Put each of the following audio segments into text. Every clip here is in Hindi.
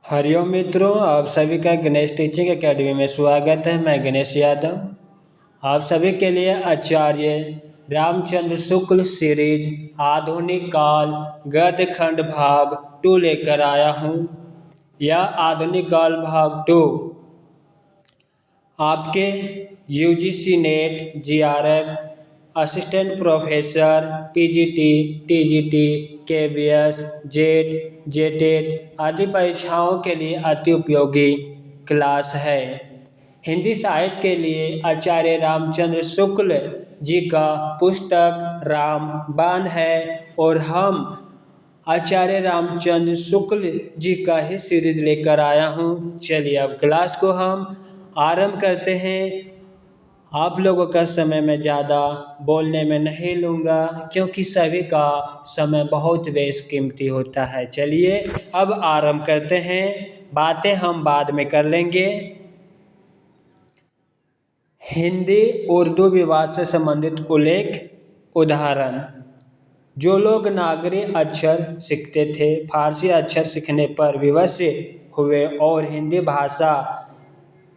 हरिओम मित्रों, आप सभी का गणेश टीचिंग एकेडमी में स्वागत है। मैं गणेश यादव आप सभी के लिए आचार्य रामचंद्र शुक्ल सीरीज आधुनिक काल गद्य खंड भाग 2 लेकर आया हूँ। यह आधुनिक काल भाग 2 आपके UGC net, GRF, assistant professor, PGT, TGT, KBS, jet, JTET आदि परीक्षाओं के लिए अति उपयोगी क्लास है। हिंदी साहित्य के लिए आचार्य रामचंद्र शुक्ल जी का पुस्तक रामबाण है और हम आचार्य रामचंद्र शुक्ल जी का ही सीरीज लेकर आया हूँ। चलिए अब क्लास को हम आरंभ करते हैं। आप लोगों का समय मैं ज़्यादा बोलने में नहीं लूँगा क्योंकि सभी का समय बहुत बेशकीमती होता है। चलिए अब आरंभ करते हैं, बातें हम बाद में कर लेंगे। हिंदी उर्दू विवाद से संबंधित उल्लेख उदाहरण। जो लोग नागरी अक्षर सीखते थे, फारसी अक्षर सीखने पर विवश हुए और हिंदी भाषा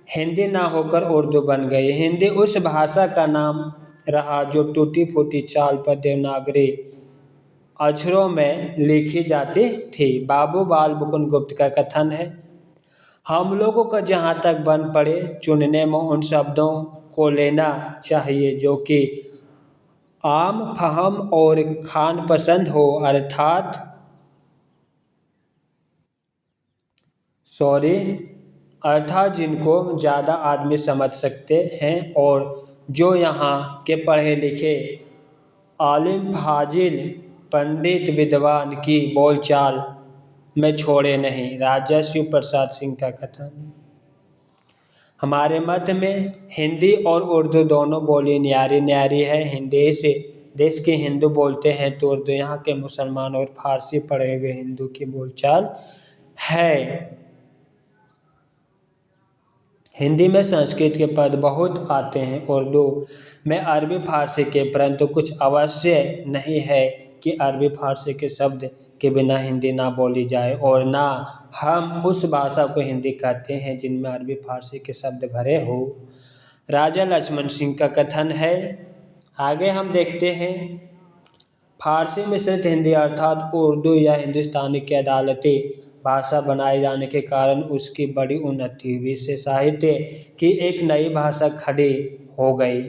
हिंदी ना होकर उर्दू बन गई। हिंदी उस भाषा का नाम रहा जो टूटी फूटी चाल पर देवनागरी अक्षरों में लिखी जाती थी। बाबू बाल मुकुंद गुप्त का कथन है, हम लोगों को जहाँ तक बन पड़े चुनने में उन शब्दों को लेना चाहिए जो कि आम फहम और खान पसंद हो, अर्थात जिनको ज़्यादा आदमी समझ सकते हैं और जो यहाँ के पढ़े लिखे आलिम फाजिल पंडित विद्वान की बोलचाल में छोड़े नहीं। राजा शिव प्रसाद सिंह का कथन। हमारे मत में हिंदी और उर्दू दोनों बोली न्यारी न्यारी है। हिंदी से देश के हिंदू बोलते हैं तो उर्दू यहाँ के मुसलमान और फारसी पढ़े हुए हिंदू की बोलचाल है। हिंदी में संस्कृत के पद बहुत आते हैं, उर्दू में अरबी फारसी के, परंतु कुछ अवश्य नहीं है कि अरबी फारसी के शब्द के बिना हिंदी ना बोली जाए और ना हम उस भाषा को हिंदी कहते हैं जिनमें अरबी फारसी के शब्द भरे हो। राजा लक्ष्मण सिंह का कथन है। आगे हम देखते हैं, फारसी मिश्रित हिंदी अर्थात उर्दू या हिंदुस्तानी की अदालती भाषा बनाए जाने के कारण उसकी बड़ी उन्नति हुई। इससे साहित्य की एक नई भाषा खड़ी हो गई।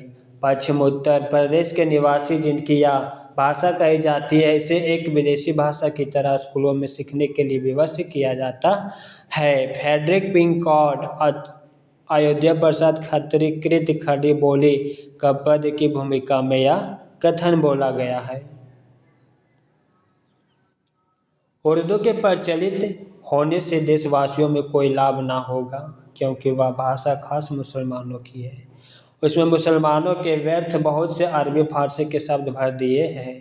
पश्चिम उत्तर प्रदेश के निवासी जिनकी यह भाषा कही जाती है, इसे एक विदेशी भाषा की तरह स्कूलों में सीखने के लिए विवश किया जाता है। फ्रेडरिक पिंकॉर्ड अयोध्या प्रसाद खत्री कृत खड़ी बोली का पद की भूमिका में यह कथन बोला गया है। उर्दू के प्रचलित होने से देशवासियों में कोई लाभ ना होगा क्योंकि वह भाषा खास मुसलमानों की है। उसमें मुसलमानों के व्यर्थ बहुत से अरबी फारसी के शब्द भर दिए हैं।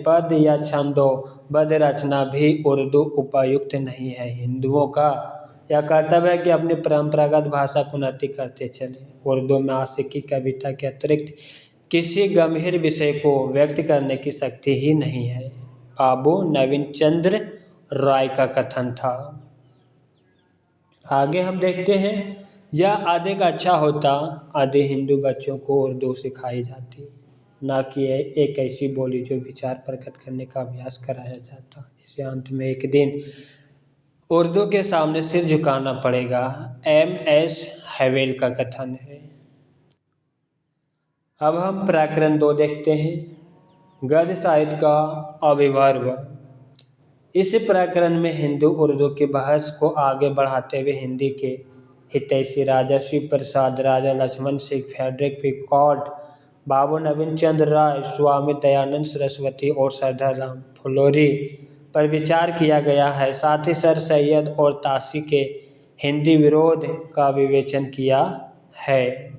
पद या छंदोबद्ध रचना भी उर्दू उपयुक्त नहीं है। हिंदुओं का यह कर्तव्य है कि अपनी परंपरागत भाषा को उन्नति करते चले। उर्दू में आशिकी कविता के अतिरिक्त किसी गंभीर विषय को व्यक्त करने की शक्ति ही नहीं है। बाबू नवीन चंद्र राय का कथन था। आगे हम देखते हैं, यह अधिक अच्छा होता यदि हिंदू बच्चों को उर्दू सिखाई जाती, न कि एक ऐसी बोली जो विचार प्रकट करने का अभ्यास कराया जाता। इसे अंत में एक दिन उर्दू के सामने सिर झुकाना पड़ेगा। MS हैवेल का कथन है। अब हम प्रकरण 2 देखते हैं, गद्य साहित्य का अभिवर्ग। इस प्रकरण में हिंदू उर्दू की बहस को आगे बढ़ाते हुए हिंदी के हितैषी राजा शिव प्रसाद, राजा लक्ष्मण सिंह, फ्रेडरिक पिकॉर्ड, बाबू नवीन चंद्र राय, स्वामी दयानंद सरस्वती और सरदार राम फुलोरी पर विचार किया गया है। साथ ही सर सैयद और ताशी के हिंदी विरोध का विवेचन किया है।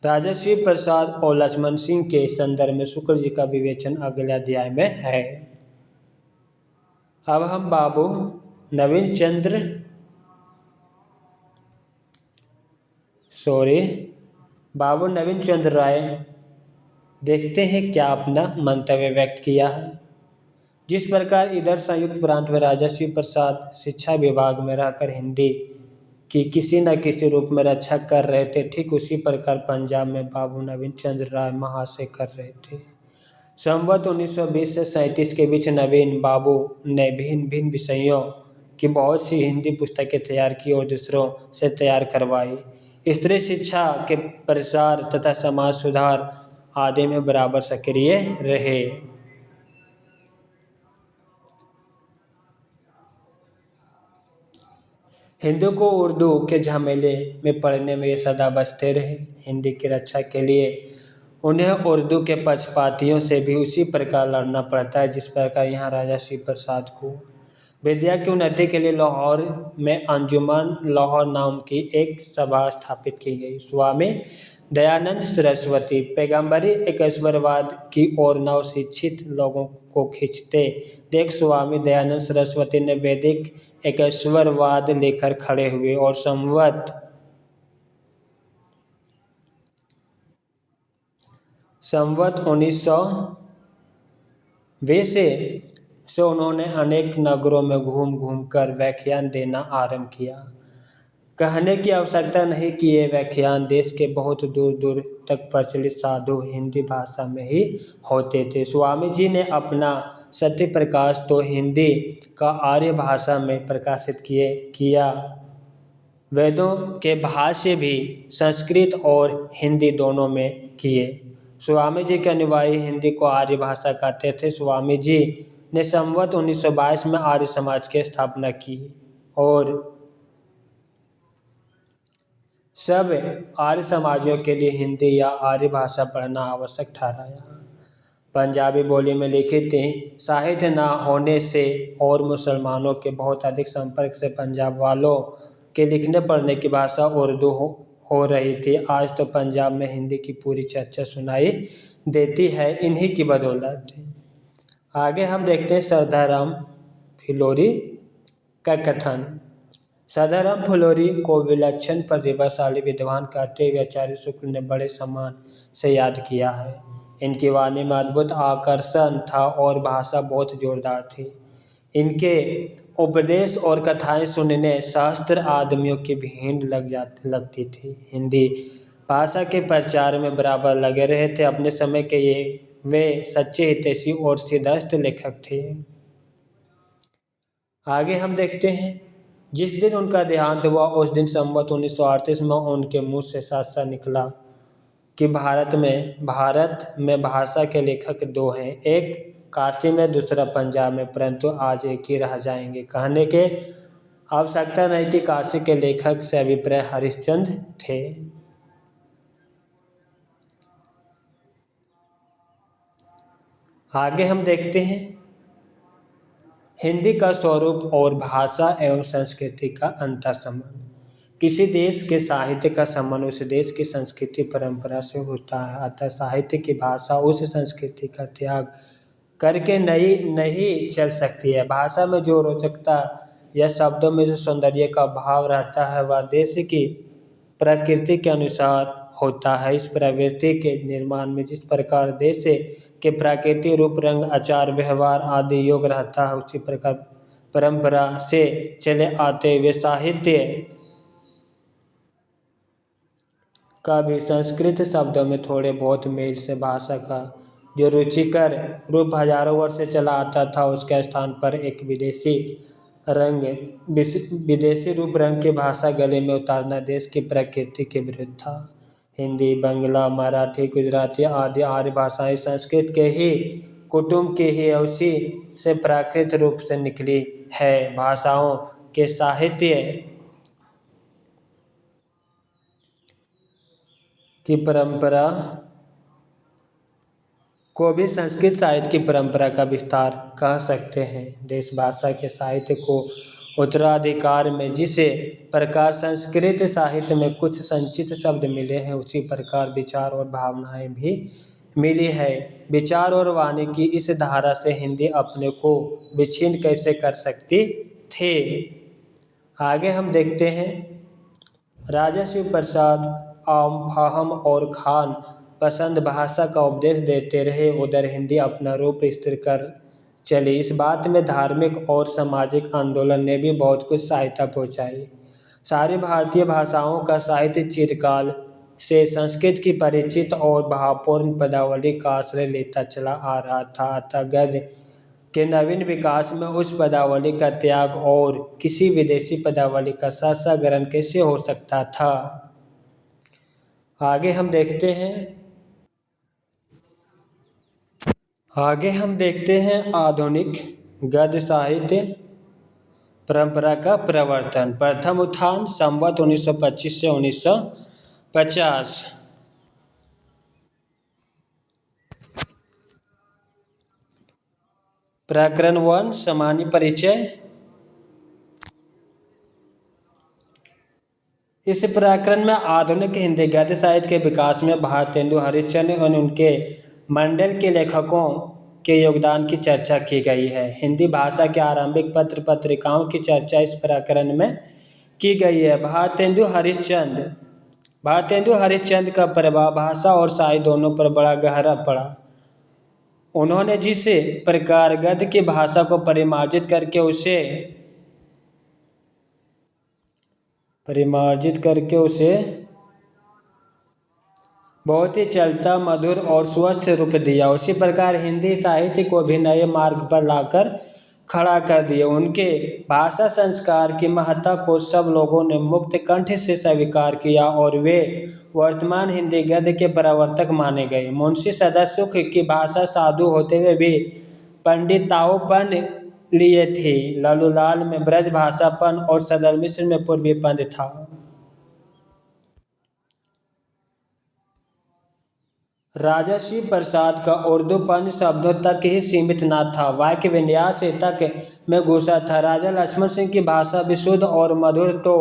राजा शिव प्रसाद और लक्ष्मण सिंह के संदर्भ में शुक्ल जी का विवेचन अगले अध्याय में है। अब हम बाबू नवीन चंद्र बाबू नवीन चंद्र राय देखते हैं क्या अपना मंतव्य व्यक्त किया है। जिस प्रकार इधर संयुक्त प्रांत में राजा शिव प्रसाद शिक्षा विभाग में रहकर हिंदी की किसी न किसी रूप में रक्षा कर रहे थे, ठीक उसी प्रकार पंजाब में बाबू नवीन चंद्र राय महाशय कर रहे थे। संवत 1920 से 37 के बीच नवीन बाबू ने भिन्न भिन्न विषयों की बहुत सी हिंदी पुस्तकें तैयार की और दूसरों से तैयार करवाई। स्त्री शिक्षा के प्रसार तथा समाज सुधार आदि में बराबर सक्रिय रहे। हिंदू को उर्दू के झमेले में पढ़ने में ये सदा बचते रहे। हिंदी की रक्षा के लिए उन्हें उर्दू के पक्षपातियों से भी उसी प्रकार लड़ना पड़ता है जिस प्रकार यहाँ राजा शिव प्रसाद को। विद्या की उन्नति के लिए लाहौर में अंजुमन लाहौर नाम की एक सभा स्थापित की गई। स्वामी दयानंद सरस्वती पैगंबरी एकेश्वरवाद की ओर नव शिक्षित लोगों को खींचते देख स्वामी दयानंद सरस्वती ने वैदिक एकेश्वरवाद लेकर खड़े हुए और संवत 1920 से उन्होंने अनेक नगरों में घूम घूम कर व्याख्यान देना आरंभ किया। कहने की आवश्यकता नहीं कि ये व्याख्यान देश के बहुत दूर दूर तक प्रचलित साधु हिंदी भाषा में ही होते थे। स्वामी जी ने अपना सत्य प्रकाश तो हिंदी का आर्य भाषा में प्रकाशित किया। वेदों के भाष्य भी संस्कृत और हिंदी दोनों में किए। स्वामी जी के अनुयायी हिंदी को आर्य भाषा कहते थे। स्वामी जी ने संवत 1922 में आर्य समाज की स्थापना की और सब आर्य समाजों के लिए हिंदी या आर्य भाषा पढ़ना आवश्यक ठहराया। पंजाबी बोली में लिखित साहित्य न होने से और मुसलमानों के बहुत अधिक संपर्क से पंजाब वालों के लिखने पढ़ने की भाषा उर्दू हो रही थी। आज तो पंजाब में हिंदी की पूरी चर्चा सुनाई देती है इन्हीं की बदौलत। आगे हम देखते हैं सरदाराम फिलोरी का कथन। सरदाराम फिलोरी को विलक्षण प्रतिभाशाली विद्वान कहते हुए आचार्य शुक्ल ने बड़े सम्मान से याद किया है। इनकी वाणी में अद्भुत आकर्षण था और भाषा बहुत जोरदार थी। इनके उपदेश और कथाएं सुनने सहस्त्र आदमियों की भीड़ लगती थी। हिंदी भाषा के प्रचार में बराबर लगे रहे थे। अपने समय के वे सच्चे हितैषी और सिद्धहस्त लेखक थे। आगे हम देखते हैं जिस दिन उनका देहांत हुआ उस दिन संवत 1938 में उनके मुंह से साफ निकला कि भारत में भाषा के लेखक दो हैं, एक काशी में दूसरा पंजाब में, परंतु आज एक ही रह जाएंगे। कहने के आवश्यकता नहीं कि काशी के लेखक से अभिप्राय हरिश्चंद्र थे। आगे हम देखते हैं हिंदी का स्वरूप और भाषा एवं संस्कृति का अंतर संबंध। किसी देश के साहित्य का संबंध उस देश की संस्कृति परंपरा से होता है। अतः साहित्य की भाषा उस संस्कृति का त्याग करके नहीं चल सकती है। भाषा में जो रोचकता या शब्दों में जो सौंदर्य का भाव रहता है वह देश की प्रकृति के अनुसार होता है। इस प्रवृत्ति के निर्माण में जिस प्रकार देश के प्राकृतिक रूप रंग आचार व्यवहार आदि योग रहता है उसी प्रकार परंपरा से चले आते हुए साहित्य का भी संस्कृत शब्दों में थोड़े बहुत मेल से भाषा का जो रुचिकर रूप हजारों वर्ष से चला आता था उसके स्थान पर एक विदेशी रूप रंग की भाषा गले में उतारना देश की प्रकृति के विरुद्ध था। हिंदी, बंगला, मराठी, गुजराती आदि आर्य भाषाएं संस्कृत के ही कुटुंब की ही उसी से प्राकृत रूप से निकली है। भाषाओं के साहित्य की परंपरा को भी संस्कृत साहित्य की परंपरा का विस्तार कह सकते हैं। देश भाषा के साहित्य को उत्तराधिकार में जिस प्रकार संस्कृत साहित्य में कुछ संचित शब्द मिले हैं उसी प्रकार विचार और भावनाएं भी मिली है। विचार और वाणी की इस धारा से हिंदी अपने को विच्छिन्न कैसे कर सकती थी। आगे हम देखते हैं राजा शिव प्रसाद आम, फाहम और खान पसंद भाषा का उपदेश देते रहे, उधर हिंदी अपना रूप स्थिर कर चली। इस बात में धार्मिक और सामाजिक आंदोलन ने भी बहुत कुछ सहायता पहुंचाई। सारी भारतीय भाषाओं का साहित्य चिरकाल से संस्कृत की परिचित और भावपूर्ण पदावली का आश्रय लेता चला आ रहा था, अतः गद्य के नवीन विकास में उस पदावली का त्याग और किसी विदेशी पदावली का सहसा ग्रहण कैसे हो सकता था। आगे हम देखते हैं आधुनिक गद्य साहित्य परंपरा का प्रवर्तन। प्रथम उत्थान संवत 1925 से 1950। प्रकरण 1 सामान्य परिचय। इस प्रकरण में आधुनिक हिंदी गद्य साहित्य के विकास में भारतेंदु हरिश्चंद्र और उनके मंडल के लेखकों के योगदान की चर्चा की गई है। हिंदी भाषा के आरंभिक पत्र पत्रिकाओं की चर्चा इस प्रकरण में की गई है। भारतेंदु हरिश्चंद्र का प्रभाव भाषा और साहित्य दोनों पर बड़ा गहरा पड़ा। उन्होंने जिस प्रकार गद्य की भाषा को परिमार्जित करके उसे बहुत ही चलता, मधुर और स्वस्थ रूप दिया, उसी प्रकार हिंदी साहित्य को भी नए मार्ग पर लाकर खड़ा कर दिया। उनके भाषा संस्कार की महत्ता को सब लोगों ने मुक्त कंठ से स्वीकार किया और वे वर्तमान हिंदी गद्य के प्रवर्तक माने गए। मुंशी सदासुख की भाषा साधु होते हुए भी पंडिताओपन लिए थी। लल्लूलाल में ब्रज भाषापन और सदर मिश्र में पूर्वीपन था। राजा शिव प्रसाद का उर्दूपन शब्दों तक ही सीमित न था, वाक्य विन्यास तक में घुसा था। राजा लक्ष्मण सिंह की भाषा विशुद्ध और मधुर तो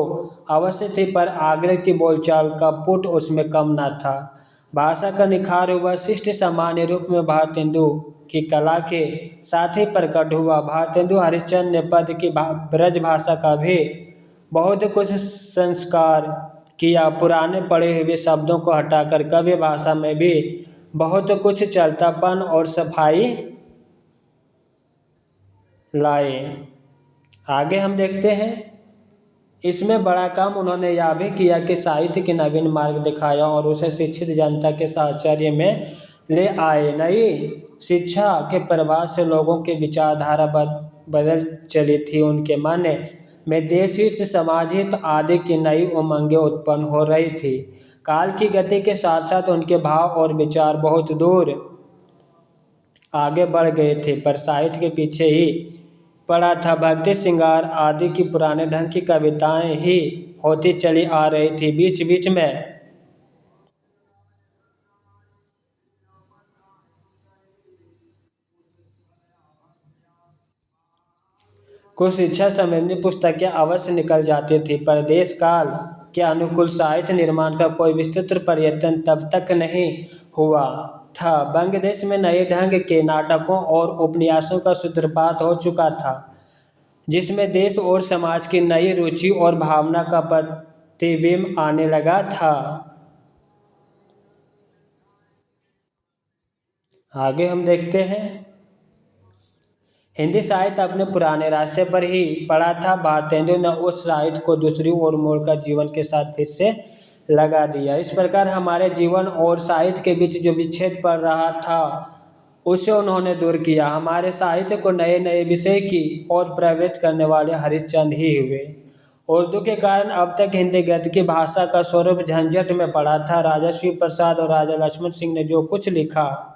अवश्य थी, पर आग्रह की बोलचाल का पुट उसमें कम न था। भाषा का निखार हुआ शिष्ट सामान्य रूप में भारतेंदु की कला के साथ ही प्रकट हुआ। भारतेंदु हरिश्चंद्र ने पद की ब्रज भाषा का भी बहुत कुछ संस्कार किया। पुराने पढ़े हुए शब्दों को हटाकर काव्य भाषा में भी बहुत कुछ चलतापन और सफाई लाए। आगे हम देखते हैं, इसमें बड़ा काम उन्होंने यह भी किया कि साहित्य के नवीन मार्ग दिखाया और उसे शिक्षित जनता के साहचर्य में ले आए। नई शिक्षा के प्रभाव से लोगों की विचारधारा बदल चली थी। उनके मन में देश हित, समाज हित आदि की नई उमंगें उत्पन्न हो रही थी। काल की गति के साथ साथ उनके भाव और विचार बहुत दूर आगे बढ़ गए थे, पर साहित्य के पीछे ही पड़ा था। भक्ति, श्रृंगार आदि की पुराने ढंग की कविताएं ही होती चली आ रही थी। बीच बीच में कुछ शिक्षा संबंधी पुस्तकें अवश्य निकल जाती थी, पर देश काल के अनुकूल साहित्य निर्माण का कोई विस्तृत प्रयत्न तब तक नहीं हुआ था। बंगदेश में नए ढंग के नाटकों और उपन्यासों का सूत्रपात हो चुका था, जिसमें देश और समाज की नई रुचि और भावना का प्रतिबिंब आने लगा था। आगे हम देखते हैं, हिंदी साहित्य अपने पुराने रास्ते पर ही पड़ा था। भारतेंदु ने उस साहित्य को दूसरी ओर मोड़कर जीवन के साथ फिर से लगा दिया। इस प्रकार हमारे जीवन और साहित्य के बीच जो विच्छेद पड़ रहा था उसे उन्होंने दूर किया। हमारे साहित्य को नए नए विषय की ओर प्रवृत्त करने वाले हरिश्चंद्र ही हुए। उर्दू के कारण अब तक हिंदी गद्य की भाषा का स्वरूप झंझट में पड़ा था। राजा शिव प्रसाद और राजा लक्ष्मण सिंह ने जो कुछ लिखा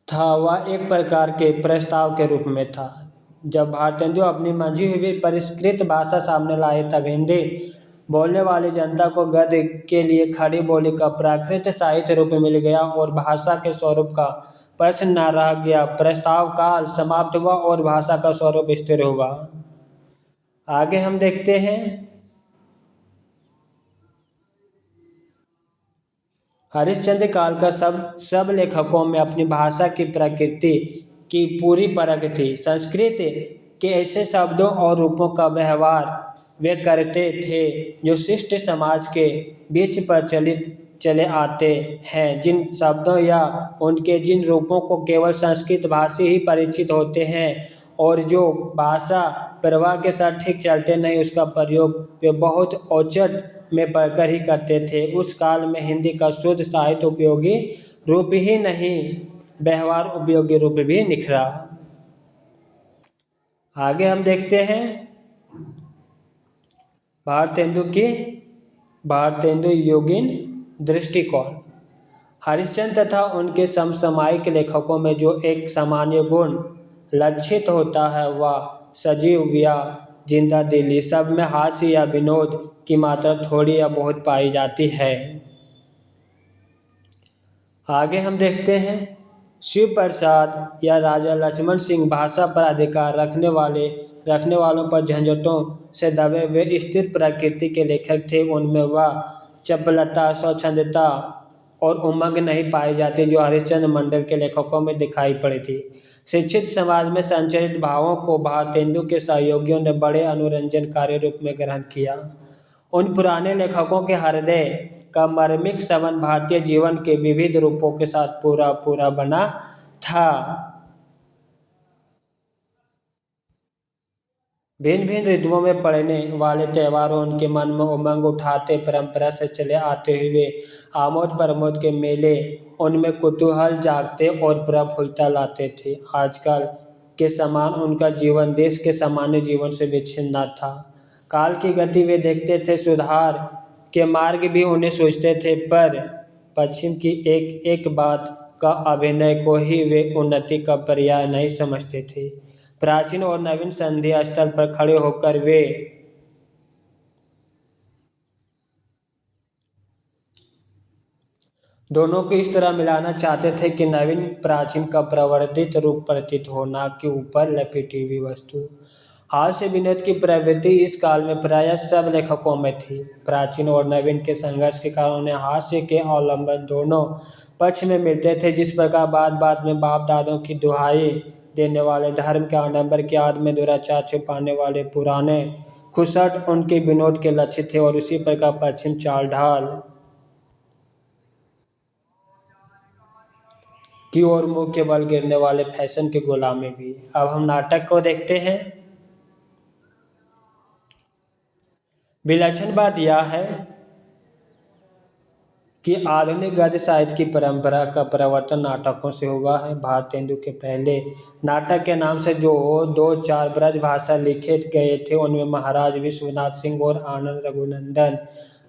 था वह एक प्रकार के प्रस्ताव के रूप में था। जब भारतेंदु अपनी मंजी हुई परिष्कृत भाषा सामने लाए, तब हिंदी बोलने वाली जनता को गद्य के लिए खड़ी बोली का प्राकृत साहित्य रूप मिल गया और भाषा के स्वरूप का प्रश्न न रह गया। प्रस्ताव काल समाप्त हुआ और भाषा का स्वरूप स्थिर हुआ। आगे हम देखते हैं, हरिश्चंद्र काल का सब लेखकों में अपनी भाषा की प्रकृति की पूरी परख थी। संस्कृत के ऐसे शब्दों और रूपों का व्यवहार वे करते थे जो शिष्ट समाज के बीच प्रचलित चले आते हैं। जिन शब्दों या उनके जिन रूपों को केवल संस्कृत भाषी ही परिचित होते हैं और जो भाषा प्रवाह के साथ ठीक चलते नहीं, उसका प्रयोग वे बहुत औचट में पढ़कर ही करते थे। उस काल में हिंदी का शुद्ध साहित्य उपयोगी रूप ही नहीं, व्यवहार उपयोगी रूप भी निखरा। आगे हम देखते हैं भारतेंदु योगिन दृष्टिकोण। हरिश्चंद्र तथा उनके समसामयिक लेखकों में जो एक सामान्य गुण लक्षित होता है वह सजीव या जिंदा दिली, सब में हास्य या विनोद की मात्रा थोड़ी या बहुत पाई जाती है। आगे हम देखते हैं शिव प्रसाद या राजा लक्ष्मण सिंह भाषा पर अधिकार रखने वालों पर झंझटों से दबे हुए स्थिर प्रकृति के लेखक थे। उनमें वह चपलता, स्वच्छंदता और उमंग नहीं पाई जाती जो हरिश्चंद्र मंडल के लेखकों में दिखाई पड़ी थी। शिक्षित समाज में संचरित भावों को भारतेंदु के सहयोगियों ने बड़े अनुरंजनकारी रूप में ग्रहण किया। उन पुराने लेखकों के हृदय का मार्मिक संबंध भारतीय जीवन के विविध रूपों के साथ पूरा पूरा बना था। भिन्न भिन्न ऋतुओं में पड़ने वाले त्योहारों उनके मन में उमंग उठाते, परंपरा से चले आते हुए आमोद प्रमोद के मेले उनमें कुतूहल जागते और प्रफुल्लता लाते थे। आजकल के समान उनका जीवन देश के सामान्य जीवन से विच्छिन्न न था। काल की गति वे देखते थे, सुधार के मार्ग भी उन्हें सोचते थे, पर पश्चिम की एक एक बात का अभिनय को ही वे उन्नति का पर्याय नहीं समझते थे। प्राचीन और नवीन संधि स्थल पर खड़े होकर वे दोनों को इस तरह मिलाना चाहते थे कि नवीन प्राचीन का प्रवर्धित रूप प्रतीत हो, न कि ऊपर लपेटी हुई वस्तु। हास्य विनोद की प्रवृत्ति इस काल में प्रायः सब लेखकों में थी। प्राचीन और नवीन के संघर्ष के कारण उन्हें हास्य के अवलंबन दोनों पक्ष में मिलते थे। जिस प्रकार बाद में बाप दादों की दुहाई देने वाले, धर्म के आडंबर की आड़ में दुराचार छिपाने वाले पुराने खुसट उनके विनोद के लक्ष्य थे, और उसी प्रकार पश्चिम चाल ढाल की ओर मुंह के बल गिरने वाले फैशन के गुलामी भी। अब हम नाटक को देखते हैं। विलक्षण बात यह है कि आधुनिक गद्य साहित्य की परंपरा का प्रवर्तन नाटकों से हुआ है। भारतेंदु के पहले नाटक के नाम से जो 2-4 ब्रज भाषा लिखे गए थे, उनमें महाराज विश्वनाथ सिंह और आनंद रघुनंदन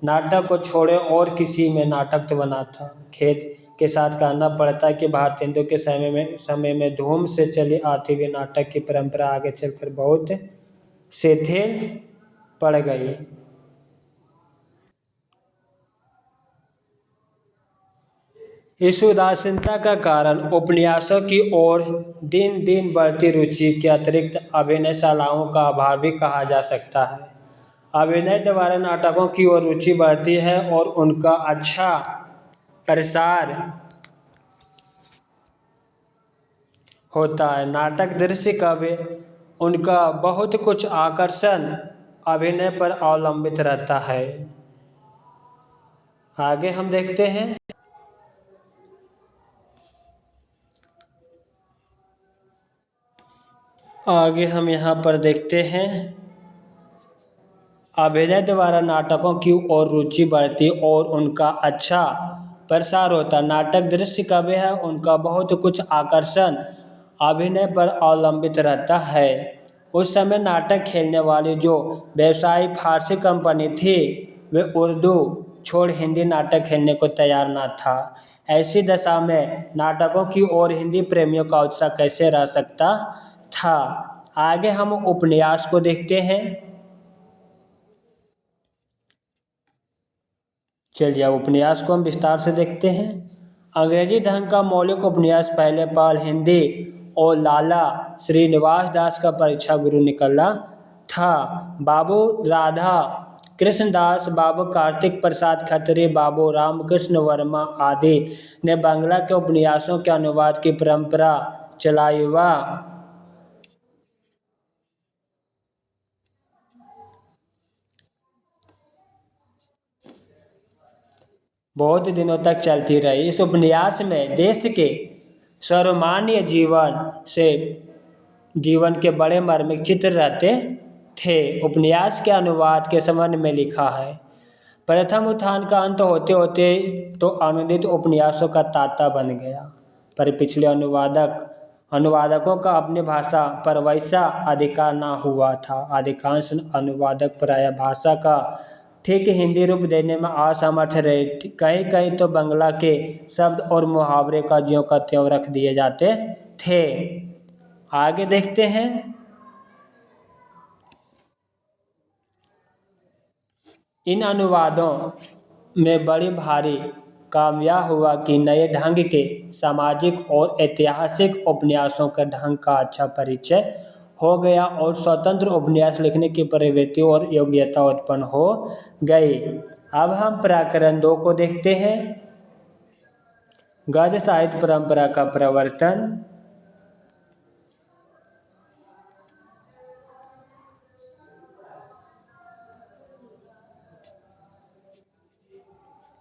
नाटक को छोड़े और किसी में नाटक तो बना था। खेद के साथ कहना पड़ता है कि भारतेंदु के समय में धूम से चली आती हुई नाटक की परंपरा आगे चलकर बहुत शिथिल पड़ गई। इस उदासीनता का कारण उपन्यासों की ओर दिन दिन बढ़ती रुचि के अतिरिक्त अभिनयशालाओं का अभाव भी कहा जा सकता है। अभिनय द्वारा नाटकों की ओर रुचि बढ़ती है और उनका अच्छा प्रसार होता है। नाटक दृश्य का वे उनका बहुत कुछ आकर्षण अभिनय पर अवलंबित रहता है। आगे हम देखते हैं यहाँ पर देखते हैं अभिनय द्वारा नाटकों की ओर रुचि बढ़ती और उनका अच्छा प्रसार होता। नाटक दृश्य का वे है उनका बहुत कुछ आकर्षण अभिनय पर अवलंबित रहता है। उस समय नाटक खेलने वाली जो व्यवसायी फारसी कंपनी थी, वे उर्दू छोड़ हिंदी नाटक खेलने को तैयार न था। ऐसी दशा में नाटकों की ओर हिंदी प्रेमियों का उत्साह कैसे रह सकता था। आगे हम उपन्यास को देखते हैं। चलिए अब उपन्यास को हम विस्तार से देखते हैं। अंग्रेजी ढंग का मौलिक उपन्यास पहले पाल हिंदी और लाला श्रीनिवास दास का परीक्षा गुरु निकला था। बाबू राधा कृष्ण दास, बाबू कार्तिक प्रसाद खत्री, बाबू रामकृष्ण वर्मा आदि ने बांग्ला के उपन्यासों के अनुवाद की परंपरा चलाई बहुत दिनों तक चलती रही। इस उपन्यास में देश के सर्वमान्य जीवन के बड़े मार्मिक चित्र रहते थे। उपन्यास के अनुवाद के संबंध में लिखा है। प्रथम उत्थान का अंत होते होते तो अनुदित उपन्यासों का ताता बन गया, पर पिछले अनुवादकों का अपनी भाषा पर वैसा अधिकार न हुआ था। अधिकांश अनुवादक प्रायः भाषा का ठीक हिंदी रूप देने में असमर्थ रहे। कहीं कहीं तो बंगला के शब्द और मुहावरे का ज्यों का त्यों रख दिए जाते थे। आगे देखते हैं। इन अनुवादों में बड़ी भारी काम यह हुआ कि नए ढंग के सामाजिक और ऐतिहासिक उपन्यासों के ढंग का अच्छा परिचय हो गया और स्वतंत्र उपन्यास लिखने की प्रवृत्ति और योग्यता उत्पन्न हो गई। अब हम प्रकरण 2 को देखते हैं। गद्य साहित्य परंपरा का प्रवर्तन।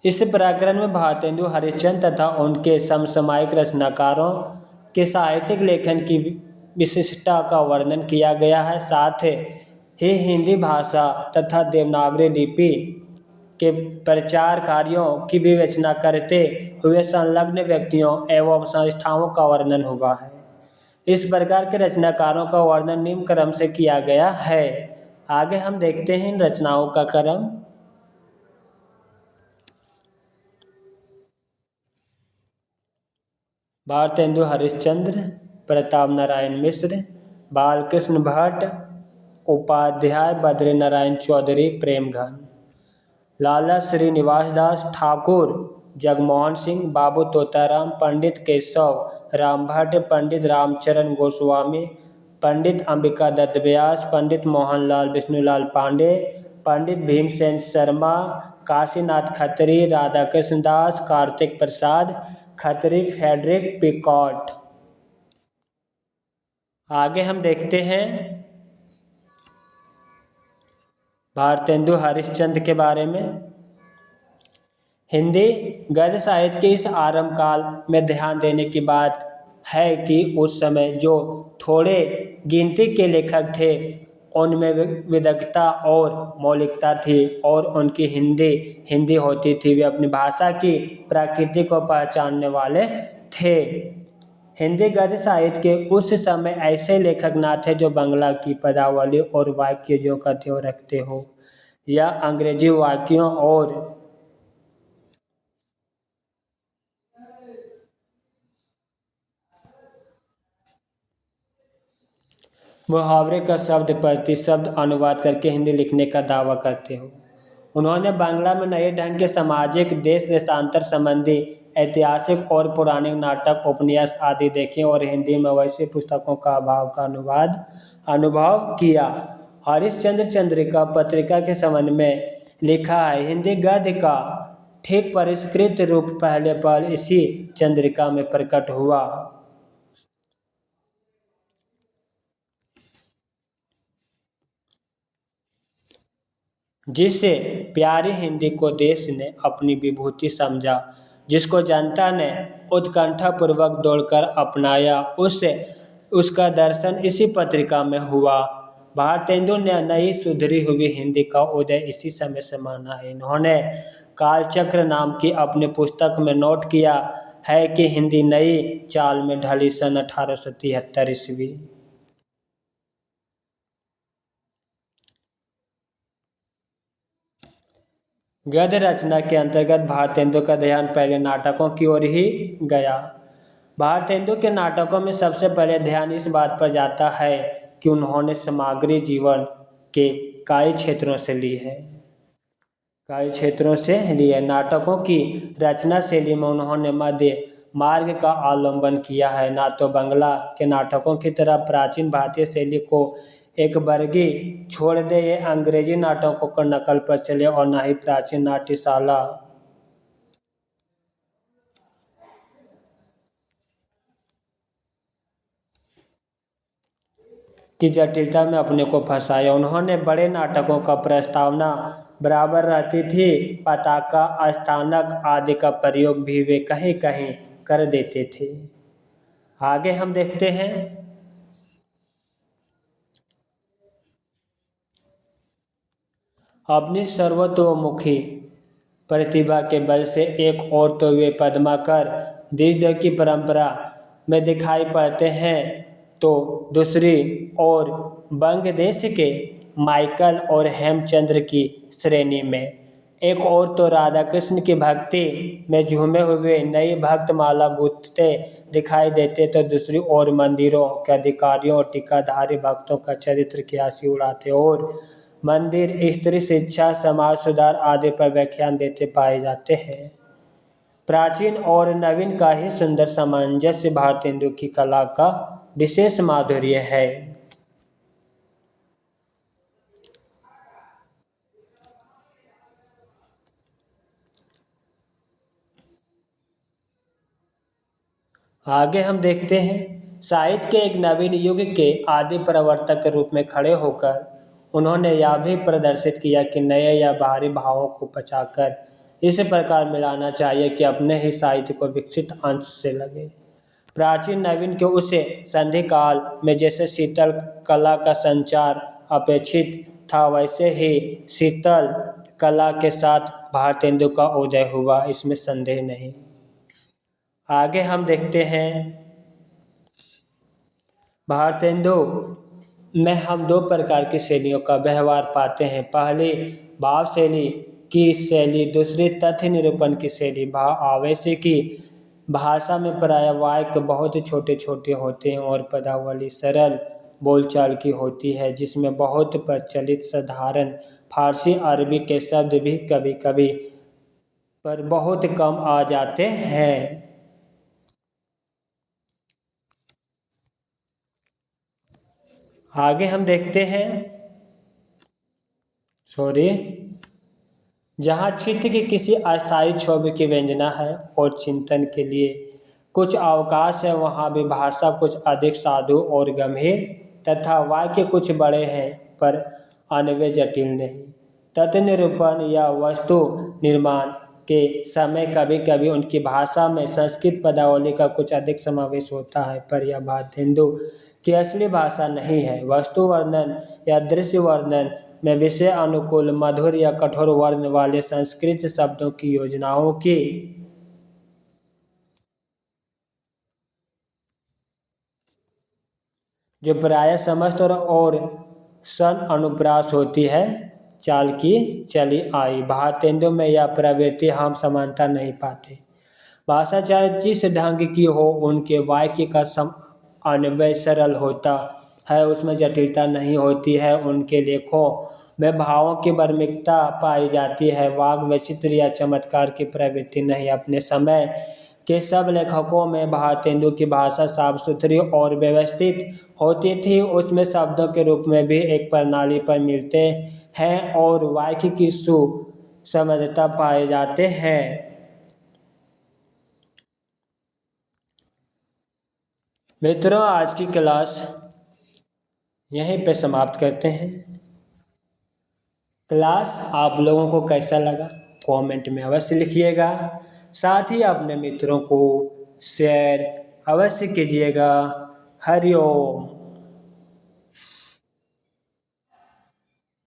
इस प्रकरण में भारतेंदु हरिश्चंद्र तथा उनके समसामयिक रचनाकारों के साहित्यिक लेखन की विशिष्टता का वर्णन किया गया है। साथ ही हिंदी भाषा तथा देवनागरी लिपि के प्रचार कार्यों की विवेचना करते हुए संलग्न व्यक्तियों एवं संस्थाओं का वर्णन हुआ है। इस प्रकार के रचनाकारों का वर्णन निम्न क्रम से किया गया है। आगे हम देखते हैं इन रचनाओं का क्रम। भारतेंदु हरिश्चंद्र, प्रताप नारायण मिश्र, बालकृष्ण भट्ट, उपाध्याय बद्री नारायण चौधरी प्रेमघन, लाला श्रीनिवास दास ठाकुर, जगमोहन सिंह, बाबू तोताराम, पंडित केशव राम भट्ट, पंडित रामचरण गोस्वामी, पंडित अंबिका दत्त व्यास, पंडित मोहनलाल विष्णुलाल पांडे, पंडित भीमसेन शर्मा, काशीनाथ खत्री, राधाकृष्ण दास, कार्तिक प्रसाद खत्री, फ्रेडरिक पिकॉट। आगे हम देखते हैं भारतेंदु हरिश्चंद्र के बारे में। हिंदी गद्य साहित्य के इस आरंभ काल में ध्यान देने की बात है कि उस समय जो थोड़े गिनती के लेखक थे उनमें विदग्धता और मौलिकता थी और उनकी हिंदी होती थी। वे अपनी भाषा की प्रकृति को पहचानने वाले थे। हिंदी गद्य साहित्य के उस समय ऐसे लेखक न थे जो बांग्ला की पदावली और वाक्य ज्यों का त्यों रखते हो या अंग्रेजी वाक्यों और मुहावरे का शब्द प्रति शब्द अनुवाद करके हिंदी लिखने का दावा करते हो। उन्होंने बांग्ला में नए ढंग के सामाजिक देश देशांतर संबंधी ऐतिहासिक और पौराणिक नाटक उपन्यास आदि देखे और हिंदी में वैसी पुस्तकों का अभाव का अनुभव किया। हरिश्चंद्र चंद्रिका पत्रिका के संबंध में लिखा है, हिंदी गद्य का ठीक परिष्कृत रूप पहले इसी चंद्रिका में प्रकट हुआ, जिससे प्यारी हिंदी को देश ने अपनी विभूति समझा, जिसको जनता ने उत्कंठापूर्वक दौड़कर अपनाया, उसका दर्शन इसी पत्रिका में हुआ। भारतेंदु ने नई सुधरी हुई हिंदी का उदय इसी समय से माना है। इन्होंने कालचक्र नाम की अपनी पुस्तक में नोट किया है कि हिंदी नई चाल में ढली सन 1873 ईस्वी। गद्य रचना के अंतर्गत भारतेंदु का ध्यान पहले नाटकों की ओर ही गया। भारतेंदु के नाटकों में सबसे पहले ध्यान इस बात पर जाता है कि उन्होंने सामग्री जीवन के कई क्षेत्रों से ली है। नाटकों की रचना शैली में उन्होंने मध्य मार्ग का अवलंबन किया है। ना तो बांग्ला के नाटकों की तरह प्राचीन भारतीय शैली को एक वर्गी छोड़ दे ये अंग्रेजी नाटकों को नकल पर चले और न ही प्राचीन नाट्यशाला की जटिलता में अपने को फंसाया। उन्होंने बड़े नाटकों का प्रस्तावना बराबर रहती थी। पताका, स्थानक आदि का प्रयोग भी वे कहीं कहीं कर देते थे। आगे हम देखते हैं, अपनी सर्वतोमुखी प्रतिभा के बल से एक और तो वे पद्माकर देशदेव की परंपरा में दिखाई पड़ते हैं, तो दूसरी ओर बंगदेश के माइकल और हेमचंद्र की श्रेणी में। एक और तो राधा कृष्ण की भक्ति में झूमे हुए नई भक्तमाला गूंथते दिखाई देते, तो दूसरी ओर मंदिरों के अधिकारियों और टीकाधारी भक्तों का चरित्र की हंसी उड़ाते और मंदिर, स्त्री शिक्षा, समाज सुधार आदि पर व्याख्यान देते पाए जाते हैं। प्राचीन और नवीन का ही सुंदर सामंजस्य भारतेंदु की कला का विशेष माधुर्य है। आगे हम देखते हैं, साहित्य के एक नवीन युग के आदि प्रवर्तक के रूप में खड़े होकर उन्होंने यह भी प्रदर्शित किया कि नए या बाहरी भावों को बचाकर इस प्रकार मिलाना चाहिए कि अपने ही साहित्य को विकसित अंश से लगे। प्राचीन नवीन के उस संधि काल में जैसे शीतल कला का संचार अपेक्षित था, वैसे ही शीतल कला के साथ भारतेंदु का उदय हुआ, इसमें संदेह नहीं। आगे हम देखते हैं, भारतेंदु में हम दो प्रकार की शैलियों का व्यवहार पाते हैं। पहली भाव शैली की शैली, दूसरी तथ्य निरूपण की शैली। भाव आवेशी की भाषा में प्राय वाक्य बहुत छोटे छोटे होते हैं और पदावली सरल बोलचाल की होती है, जिसमें बहुत प्रचलित साधारण फारसी अरबी के शब्द भी कभी कभी पर बहुत कम आ जाते हैं। आगे हम देखते हैं, जहाँ चित्त की किसी अस्थायी क्षोभ की व्यंजना है और चिंतन के लिए कुछ अवकाश है, वहाँ भी भाषा कुछ अधिक साधु और गंभीर तथा वाक्य कुछ बड़े हैं पर अन्वय जटिल नहीं। तथ्य निरूपण या वस्तु निर्माण के समय कभी कभी उनकी भाषा में संस्कृत पदावली का कुछ अधिक समावेश होता है, पर यह भारतेंदु की असली भाषा नहीं है। वस्तु वर्णन या दृश्य वर्णन में विषय अनुकूल, मधुर या कठोर वर्ण वाले संस्कृत शब्दों की योजनाओं की जो प्राय समस्त और सन अनुप्रास होती है, चाल की चली आई। भारतेंदु में यह प्रवृत्ति हम समानता नहीं पाते। भाषा चाहे जिस ढंग की हो, उनके वाक्य का अन्वय सरल होता है, उसमें जटिलता नहीं होती है। उनके लेखों में भावों की बर्मिकता पाई जाती है, वाग वैचित्र्य या चमत्कार की प्रवृत्ति नहीं। अपने समय के सब लेखकों में भारतेंदु की भाषा साफ सुथरी और व्यवस्थित होती थी, उसमें शब्दों के रूप में भी एक प्रणाली पर मिलते हैं और वाक्य की सुसमता पाए जाते हैं। मित्रों, आज की क्लास यहीं पे समाप्त करते हैं। क्लास आप लोगों को कैसा लगा कमेंट में अवश्य लिखिएगा, साथ ही अपने मित्रों को शेयर अवश्य कीजिएगा। हरि ओम।